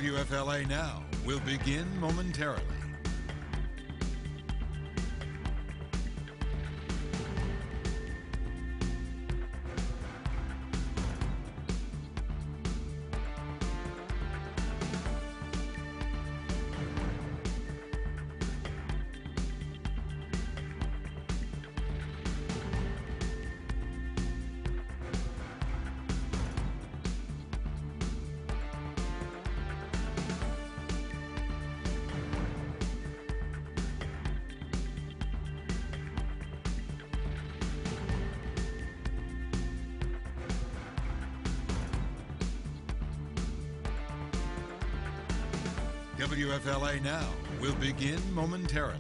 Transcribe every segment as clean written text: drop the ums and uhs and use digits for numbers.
WFLA Now will begin momentarily. WFLA Now will begin momentarily.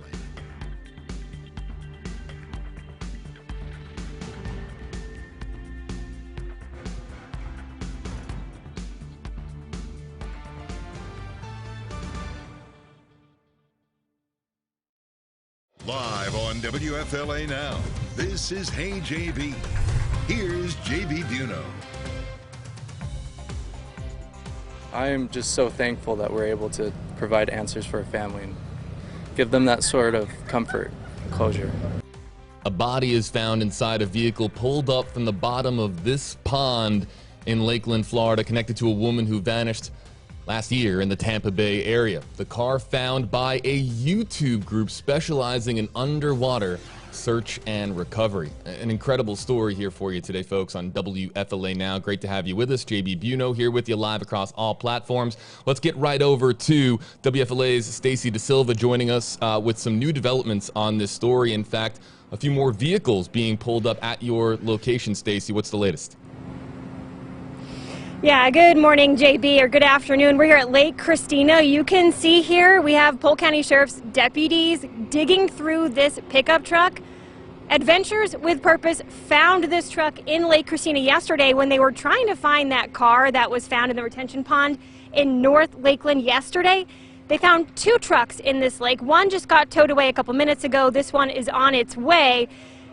Live on WFLA Now, this is Hey JB. Here's JB Biunno. I am just so thankful that we're able to provide answers for a family and give them that sort of comfort and closure. A body is found inside a vehicle pulled up from the bottom of this pond in Lakeland, Florida, connected to a woman who vanished last year in the Tampa Bay area. The car found by a YouTube group specializing in underwater search and recovery. An incredible story here for you today, folks, on WFLA Now. Great to have you with us. JB Biunno here with you live across all platforms. Let's get right over to WFLA's Staci DaSilva joining us with some new developments on this story. In fact, a few more vehicles being pulled up at your location. Staci, what's the latest? Yeah, good morning, JB, or good afternoon. We're here at Lake Christina. You can see here we have Polk County Sheriff's deputies digging through this pickup truck. Adventures with Purpose found this truck in Lake Christina yesterday when they were trying to find that car that was found in the retention pond in North Lakeland yesterday. They found two trucks in this lake. One just got towed away a couple minutes ago. This one is on its way.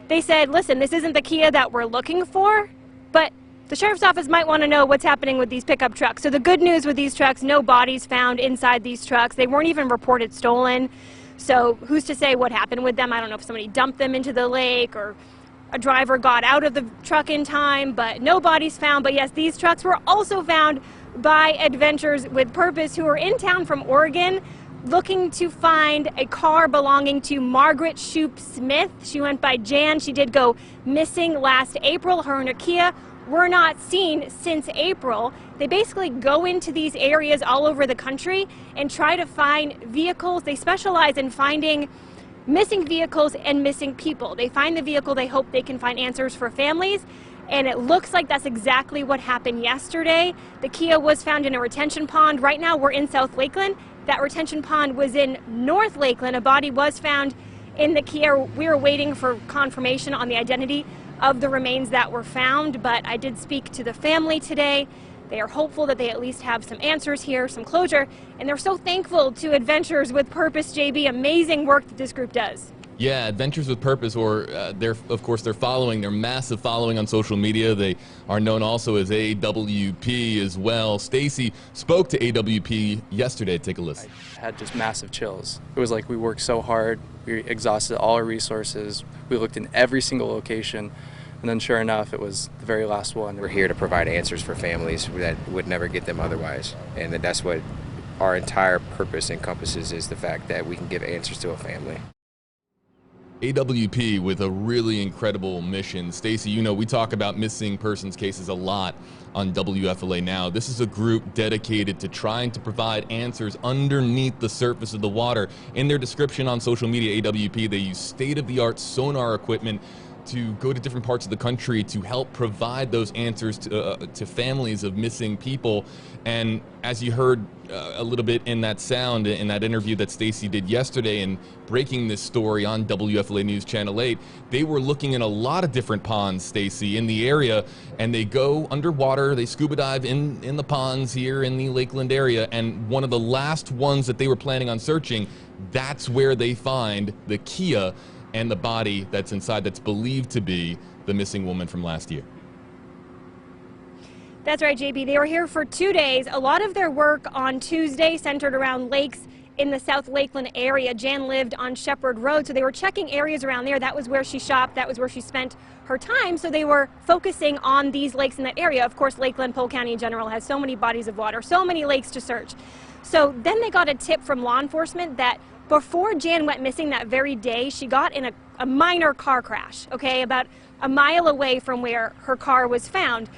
They said, listen, this isn't the Kia that we're looking for, but the sheriff's office might want to know what's happening with these pickup trucks. So the good news with these trucks, no bodies found inside these trucks. They weren't even reported stolen. So who's to say what happened with them? I don't know if somebody dumped them into the lake or a driver got out of the truck in time, but no bodies found. But yes, these trucks were also found by Adventures with Purpose, who are in town from Oregon looking to find a car belonging to Margaret Shoup Smith. She went by Jan. She did go missing last April. Her and her Kia were not seen since April. They basically go into these areas all over the country and try to find vehicles. They specialize in finding missing vehicles and missing people. They find the vehicle, they hope they can find answers for families, and it looks like that's exactly what happened yesterday. The Kia was found in a retention pond. Right now we're in South Lakeland. That retention pond was in North Lakeland. A body was found in the Kia. We were waiting for confirmation on the identity of the remains that were found, but I did speak to the family today. They are hopeful that they at least have some answers here, some closure, and they're so thankful to Adventures with Purpose, JB. Amazing work that this group does. Yeah, Adventures with Purpose, or they're following, their massive following on social media. They are known also as AWP as well. Staci spoke to AWP yesterday. Take a listen. I had just massive chills. It was like we worked so hard. We exhausted all our resources. We looked in every single location. And then sure enough, it was the very last one. We're here to provide answers for families that would never get them otherwise. And that's what our entire purpose encompasses, is the fact that we can give answers to a family. AWP with a really incredible mission. Staci, you know, we talk about missing persons cases a lot on WFLA Now. This is a group dedicated to trying to provide answers underneath the surface of the water. In their description on social media, AWP, they use state-of-the-art sonar equipment to go to different parts of the country to help provide those answers to families of missing people. And as you heard a little bit in that sound, in that interview that Staci did yesterday and breaking this story on WFLA News Channel 8, they were looking in a lot of different ponds, Staci, in the area, and they go underwater, they scuba dive in the ponds here in the Lakeland area, and one of the last ones that they were planning on searching, that's where they find the Kia and the body that's inside that's believed to be the missing woman from last year. That's right, JB. They were here for 2 days. A lot of their work on Tuesday centered around lakes in the South Lakeland area. Jan lived on Shepherd Road, so they were checking areas around there. That was where she shopped. That was where she spent her time. So they were focusing on these lakes in that area. Of course, Lakeland, Polk County in general, has so many bodies of water, so many lakes to search. So then they got a tip from law enforcement that before Jan went missing that very day, she got in a minor car crash, okay, about a mile away from where her car was found.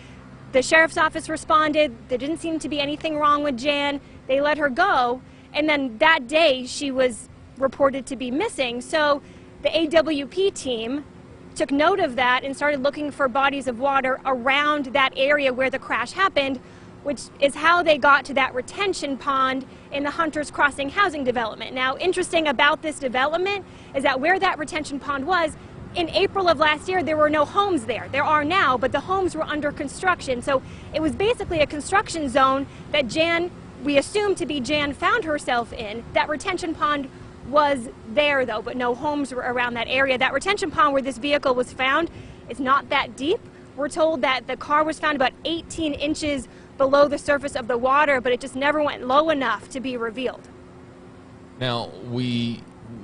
The sheriff's office responded. There didn't seem to be anything wrong with Jan. They let her go. And then that day, she was reported to be missing. So the AWP team took note of that and started looking for bodies of water around that area where the crash happened, which is how they got to that retention pond in the Hunters Crossing housing development. Now, interesting about this development is that where that retention pond was, in April of last year, there were no homes there. There are now, but the homes were under construction. So it was basically a construction zone that Jan, we assume to be Jan, found herself in. That retention pond was there though, but no homes were around that area. That retention pond where this vehicle was found is not that deep. We're told that the car was found about 18 inches below the surface of the water, but it just never went low enough to be revealed. Now,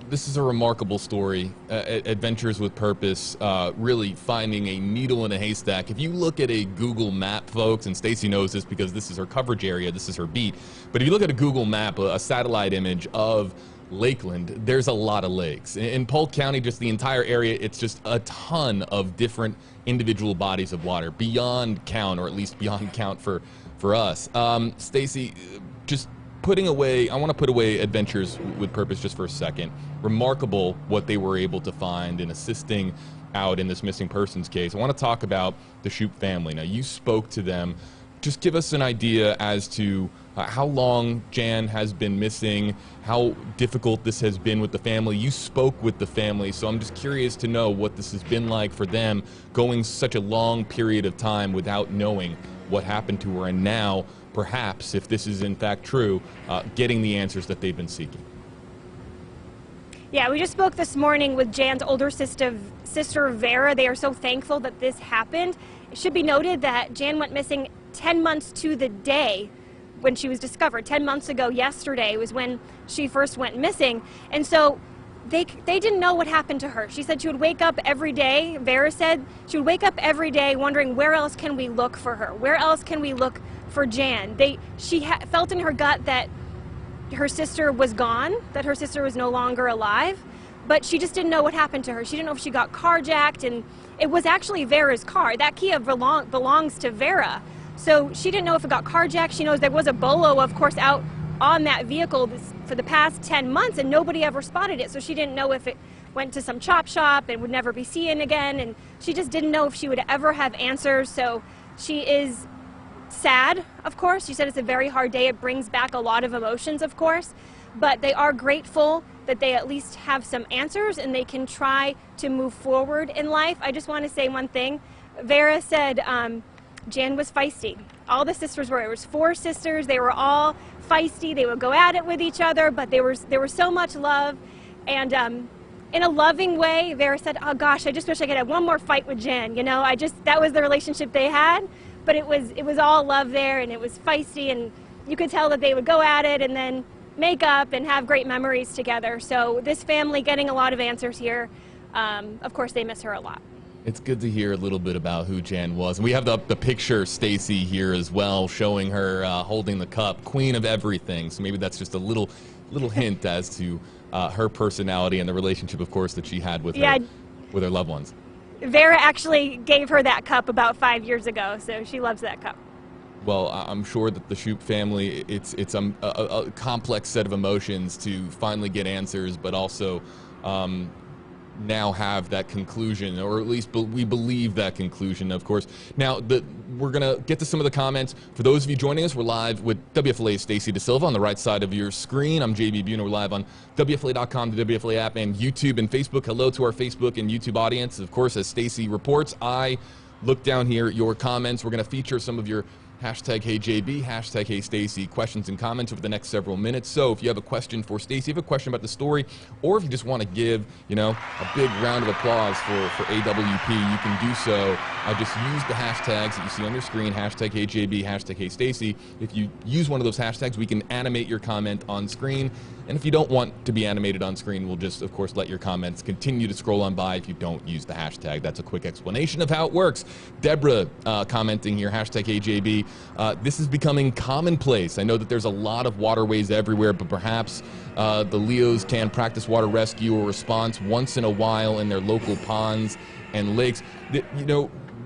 this is a remarkable story, Adventures with Purpose, really finding a needle in a haystack. If you look at a Google map, folks, and Staci knows this because this is her coverage area, this is her beat, but if you look at a Google map, a satellite image of Lakeland, there's a lot of lakes. In Polk County, just the entire area, it's just a ton of different individual bodies of water, beyond count, or at least beyond count for us. Staci, just putting away, I want to put away Adventures with Purpose just for a second. Remarkable what they were able to find in assisting out in this missing persons case. I want to talk about the Shoup family. Now, you spoke to them. Just give us an idea as to how long Jan has been missing, how difficult this has been with the family. You spoke with the family, so I'm just curious to know what this has been like for them, going such a long period of time without knowing what happened to her, and now, perhaps, if this is in fact true, getting the answers that they've been seeking. Yeah, we just spoke this morning with Jan's older sister Vera. They are so thankful that this happened. It should be noted that Jan went missing 10 months to the day when she was discovered. 10 months ago yesterday was when she first went missing. And so they didn't know what happened to her. She said she would wake up every day, Vera said, she would wake up every day wondering, where else can we look for her? Where else can we look for Jan? She felt in her gut that her sister was gone, that her sister was no longer alive, but she just didn't know what happened to her. She didn't know if she got carjacked, and it was actually Vera's car. That Kia belongs to Vera. So she didn't know if it got carjacked. She knows there was a bolo, of course, out on that vehicle for the past 10 months, and nobody ever spotted it. So she didn't know if it went to some chop shop and would never be seen again, and she just didn't know if she would ever have answers. So she is sad, of course. She said it's a very hard day. It brings back a lot of emotions, of course, but they are grateful that they at least have some answers and they can try to move forward in life. I just want to say one thing. Vera said Jan was feisty. All the sisters were. It was 4 sisters. They were all feisty. They would go at it with each other, but there was so much love. And in a loving way, Vera said, oh gosh, I just wish I could have one more fight with Jan. You know, that was the relationship they had. But it was all love there, and it was feisty, and you could tell that they would go at it and then make up and have great memories together. So this family getting a lot of answers here. Of course, they miss her a lot. It's good to hear a little bit about who Jan was. And we have the picture, Staci, here as well, showing her holding the cup, queen of everything. So maybe that's just a little hint as to her personality and the relationship, of course, that she had with her loved ones. Vera actually gave her that cup about 5 years ago, so she loves that cup. Well, I'm sure that the Shoup family, it's a complex set of emotions to finally get answers, but also now have that conclusion, or at least we believe that conclusion, of course. Now, we're going to get to some of the comments. For those of you joining us, we're live with WFLA's Staci DaSilva on the right side of your screen. I'm JB Biunno. We're live on WFLA.com, the WFLA app, and YouTube and Facebook. Hello to our Facebook and YouTube audience. Of course, as Staci reports, I look down here at your comments. We're going to feature some of your Hashtag HeyJB, hashtag HeyStaci, questions and comments over the next several minutes. So if you have a question for Staci, if you have a question about the story, or if you just want to give, a big round of applause for AWP, you can do so. Just use the hashtags that you see on your screen, hashtag HeyJB, hashtag HeyStaci. If you use one of those hashtags, we can animate your comment on screen. And if you don't want to be animated on screen, we'll just, of course, let your comments continue to scroll on by if you don't use the hashtag. That's a quick explanation of how it works. Deborah commenting here, hashtag HeyJB. This is becoming commonplace. I know that there's a lot of waterways everywhere, but perhaps the Leos can practice water rescue or response once in a while in their local ponds and lakes.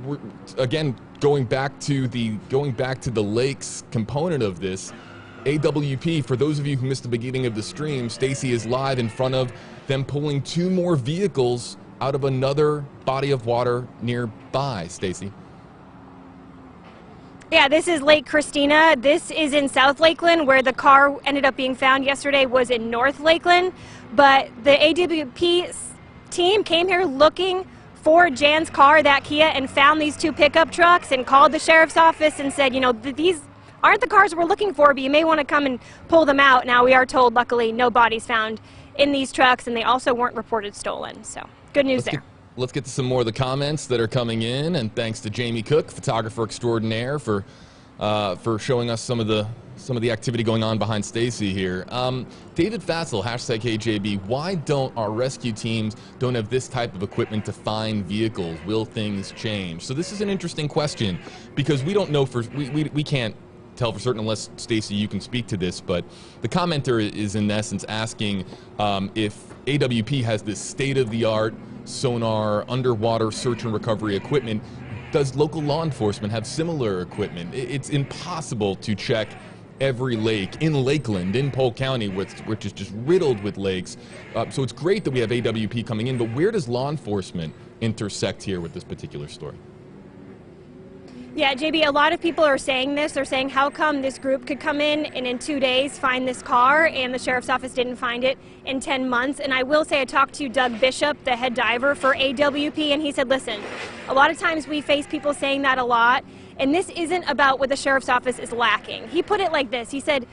We're, again, going back to the lakes component of this, AWP, for those of you who missed the beginning of the stream, Staci is live in front of them pulling 2 more vehicles out of another body of water nearby. Staci. Yeah, this is Lake Christina. This is in South Lakeland, where the car ended up being found yesterday was in North Lakeland. But the AWP team came here looking for Jan's car, that Kia, and found these 2 pickup trucks and called the sheriff's office and said, these aren't the cars we're looking for, but you may want to come and pull them out. Now, we are told, luckily, no bodies found in these trucks, and they also weren't reported stolen. So, good news there. Let's get to some more of the comments that are coming in, and thanks to Jamie Cook, photographer extraordinaire, for showing us some of the activity going on behind Staci here. David Fassel, hashtag HeyJB, why don't our rescue teams don't have this type of equipment to find vehicles? Will things change? So this is an interesting question, because we don't know we can't tell for certain unless, Staci, you can speak to this, but the commenter is in essence asking if AWP has this state-of-the-art sonar underwater search and recovery equipment. Does local law enforcement have similar equipment? It's impossible to check every lake in Lakeland, in Polk County, which is just riddled with lakes. So it's great that we have AWP coming in, but where does law enforcement intersect here with this particular story? Yeah, JB, a lot of people are saying this. They're saying, how come this group could come in and in 2 days find this car and the sheriff's office didn't find it in 10 months? And I will say, I talked to Doug Bishop, the head diver for AWP, and he said, listen, a lot of times we face people saying that a lot, and this isn't about what the sheriff's office is lacking. He put it like this. He said,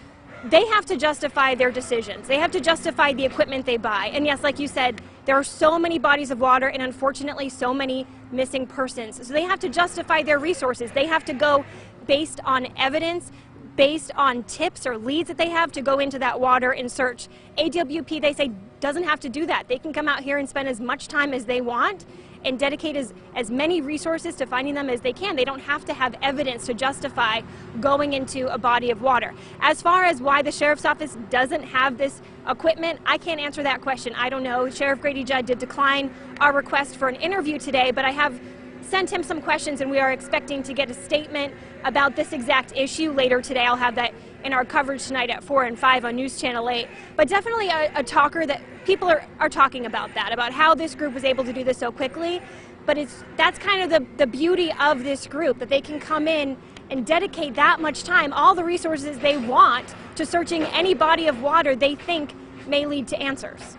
they have to justify their decisions. They have to justify the equipment they buy. And yes, like you said, there are so many bodies of water and unfortunately so many missing persons. So they have to justify their resources. They have to go based on evidence, based on tips or leads that they have to go into that water and search. AWP, they say, doesn't have to do that. They can come out here and spend as much time as they want and dedicate as many resources to finding them as they can. They don't have to have evidence to justify going into a body of water. As far as why the sheriff's office doesn't have this equipment, I can't answer that question. I don't know. Sheriff Grady Judd did decline our request for an interview today, but I have sent him some questions, and we are expecting to get a statement about this exact issue later today. I'll have that in our coverage tonight at 4 and 5 on News Channel 8. But definitely a talker that people are talking about that, about how this group was able to do this so quickly. But that's kind of the beauty of this group, that they can come in and dedicate that much time, all the resources they want, to searching any body of water they think may lead to answers.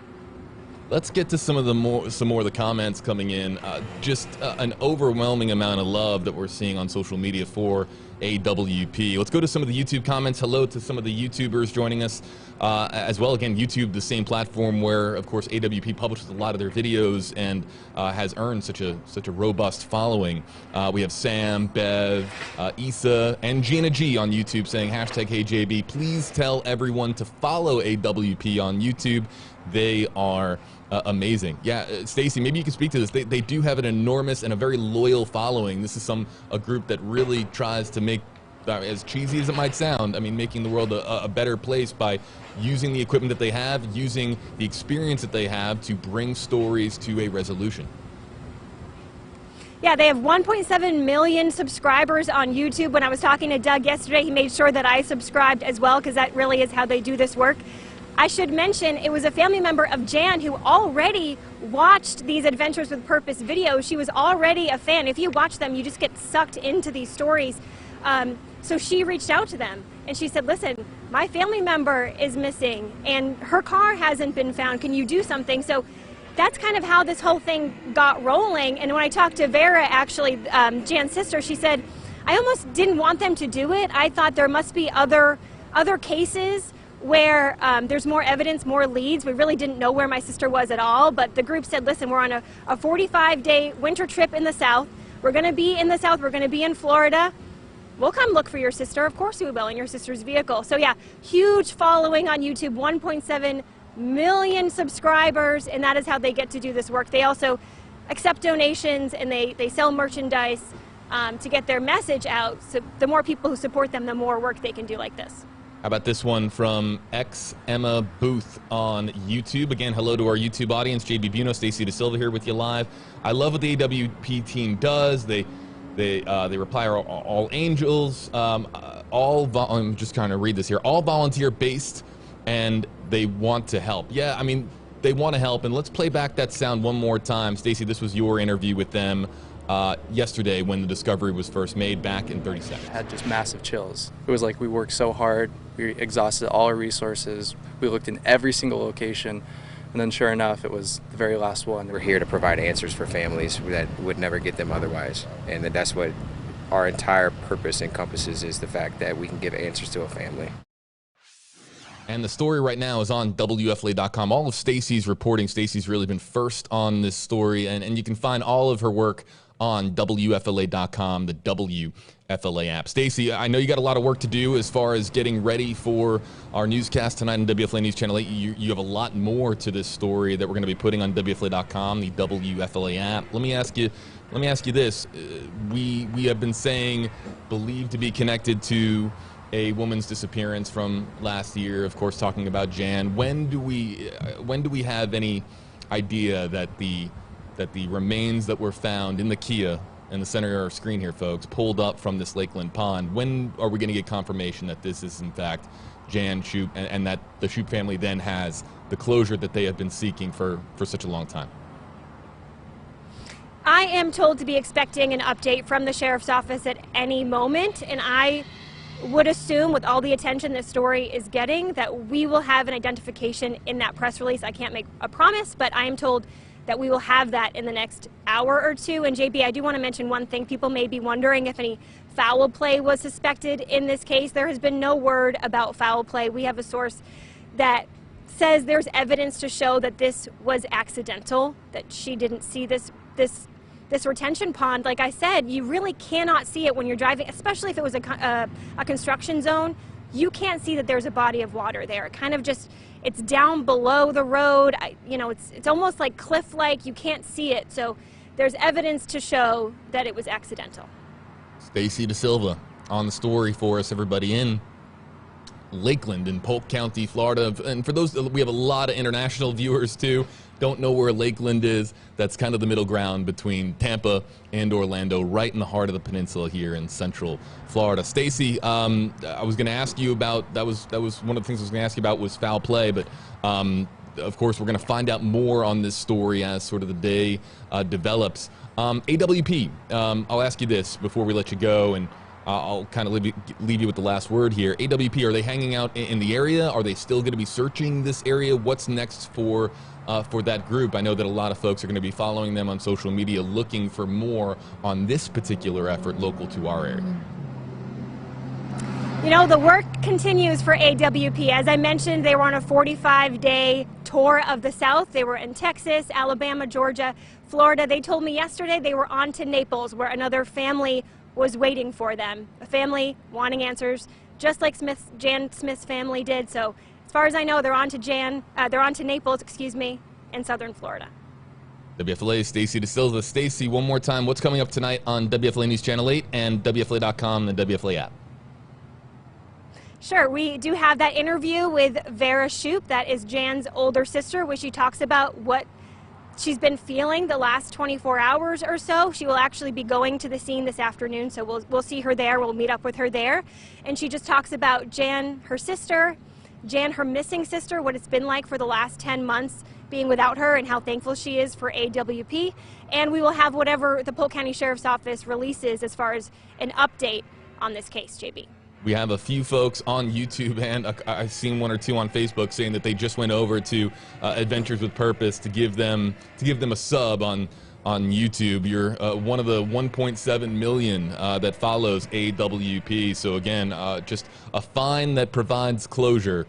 Let's get to some more of the comments coming in. Just an overwhelming amount of love that we're seeing on social media for AWP. Let's go to some of the YouTube comments. Hello to some of the YouTubers joining us as well. Again, YouTube, the same platform where, of course, AWP publishes a lot of their videos and has earned such a robust following. We have Sam, Bev, Issa, and Gina G on YouTube saying hashtag HeyJB. Please tell everyone to follow AWP on YouTube. They are amazing. Yeah, Staci, maybe you can speak to this. They do have an enormous and a very loyal following. This is a group that really tries to make, as cheesy as it might sound, I mean, making the world a better place by using the equipment that they have, using the experience that they have to bring stories to a resolution. Yeah, they have 1.7 million subscribers on YouTube. When I was talking to Doug yesterday, he made sure that I subscribed as well, because that really is how they do this work. I should mention, it was a family member of Jan who already watched these Adventures with Purpose videos. She was already a fan. If you watch them, you just get sucked into these stories. So she reached out to them and she said, listen, my family member is missing and her car hasn't been found. Can you do something? So that's kind of how this whole thing got rolling. And when I talked to Vera, actually, Jan's sister, she said, I almost didn't want them to do it. I thought there must be other cases where there's more evidence, more leads. We really didn't know where my sister was at all, but the group said, listen, we're on a 45-day winter trip in the South. We're going to be in the South. We're going to be in Florida. We'll come look for your sister. Of course we will, in your sister's vehicle. So yeah, huge following on YouTube, 1.7 million subscribers, and that is how they get to do this work. They also accept donations, and they sell merchandise to get their message out. So the more people who support them, the more work they can do like this. How about this one from Emma Booth on YouTube? Again, hello to our YouTube audience. JB Biunno, Staci DaSilva here with you live. I love what the AWP team does. They reply all angels. I'm just trying to read this here. All volunteer based, and they want to help. Yeah, I mean, they want to help. And let's play back that sound one more time. Staci, this was your interview with them yesterday when the discovery was first made back in 30 seconds. I had just massive chills. It was like we worked so hard. We exhausted all our resources. We looked in every single location. And then sure enough, it was the very last one. We're here to provide answers for families that would never get them otherwise. And that's what our entire purpose encompasses, is the fact that we can give answers to a family. And the story right now is on WFLA.com. All of Staci's reporting. Staci's really been first on this story, and you can find all of her work on WFLA.com, the WFLA app. Staci, I know you got a lot of work to do as far as getting ready for our newscast tonight on WFLA News Channel 8. You have a lot more to this story that we're going to be putting on WFLA.com, the WFLA app. Let me ask you this. We have been saying, believed to be connected to a woman's disappearance from last year, of course, talking about Jan. When do we have any idea that the remains that were found in the Kia in the center of our screen here, folks, pulled up from this Lakeland pond? When are we going to get confirmation that this is in fact Jan Shoop, and that the Shoop family then has the closure that they have been seeking for such a long time? I am told to be expecting an update from the sheriff's office at any moment, and I would assume, with all the attention this story is getting, that we will have an identification in that press release. I can't make a promise, but I am told that we will have that in the next hour or two. And JB, I do want to mention one thing. People may be wondering if any foul play was suspected in this case. There has been no word about foul play. We have a source that says there's evidence to show that this was accidental, that she didn't see this retention pond. Like I said, you really cannot see it when you're driving, especially if it was a construction zone. You can't see that there's a body of water there. It kind of just, it's down below the road. It's almost like cliff-like. You can't see it. So there's evidence to show that it was accidental. Staci DaSilva on the story for us, everybody, in Lakeland in Polk County, Florida. And for those, we have a lot of international viewers too. Don't know where Lakeland is. That's kind of the middle ground between Tampa and Orlando, right in the heart of the peninsula here in Central Florida. Staci, I was going to ask you about, that was one of the things I was going to ask you about was foul play, but of course we're going to find out more on this story as sort of the day develops. AWP, I'll ask you this before we let you go, and I'll kind of leave you with the last word here. AWP, are they hanging out in the area? Are they still going to be searching this area? What's next for that group? I know that a lot of folks are going to be following them on social media, looking for more on this particular effort local to our area. You know, the work continues for AWP. As I mentioned, they were on a 45-day tour of the South. They were in Texas, Alabama, Georgia, Florida. They told me yesterday they were on to Naples, where another family was waiting for them. A family wanting answers, just like Jan Smith's family did. So as far as I know, they're on to Naples, excuse me, in southern Florida. WFLA, Staci DaSilva. Staci, one more time, what's coming up tonight on WFLA News Channel 8 and WFLA.com and the WFLA app? Sure, we do have that interview with Vera Shoop. That is Jan's older sister, where she talks about what she's been feeling the last 24 hours or so. She will actually be going to the scene this afternoon, so we'll see her there. We'll meet up with her there. And she just talks about Jan, her sister, Jan, her missing sister, what it's been like for the last 10 months being without her, and how thankful she is for AWP. And we will have whatever the Polk County Sheriff's Office releases as far as an update on this case, JB. We have a few folks on YouTube, and I've seen one or two on Facebook saying that they just went over to Adventures with Purpose to give them a sub on on YouTube. You're one of the 1.7 million that follows AWP. So again, just a find that provides closure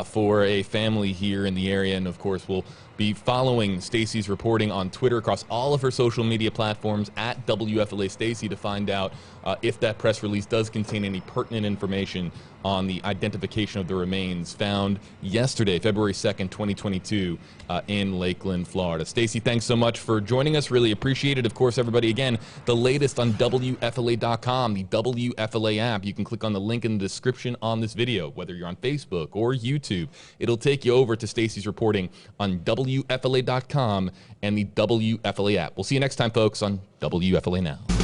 for a family here in the area. And of course, we'll be following Staci's reporting on Twitter across all of her social media platforms at WFLA Staci to find out if that press release does contain any pertinent information on the identification of the remains found yesterday, February 2nd, 2022, in Lakeland, Florida. Staci, thanks so much for joining us. Really appreciate it. Of course, everybody, again, the latest on WFLA.com, the WFLA app. You can click on the link in the description on this video, whether you're on Facebook or YouTube. It'll take you over to Staci's reporting on WFLA.com and the WFLA app. We'll see you next time, folks, on WFLA Now.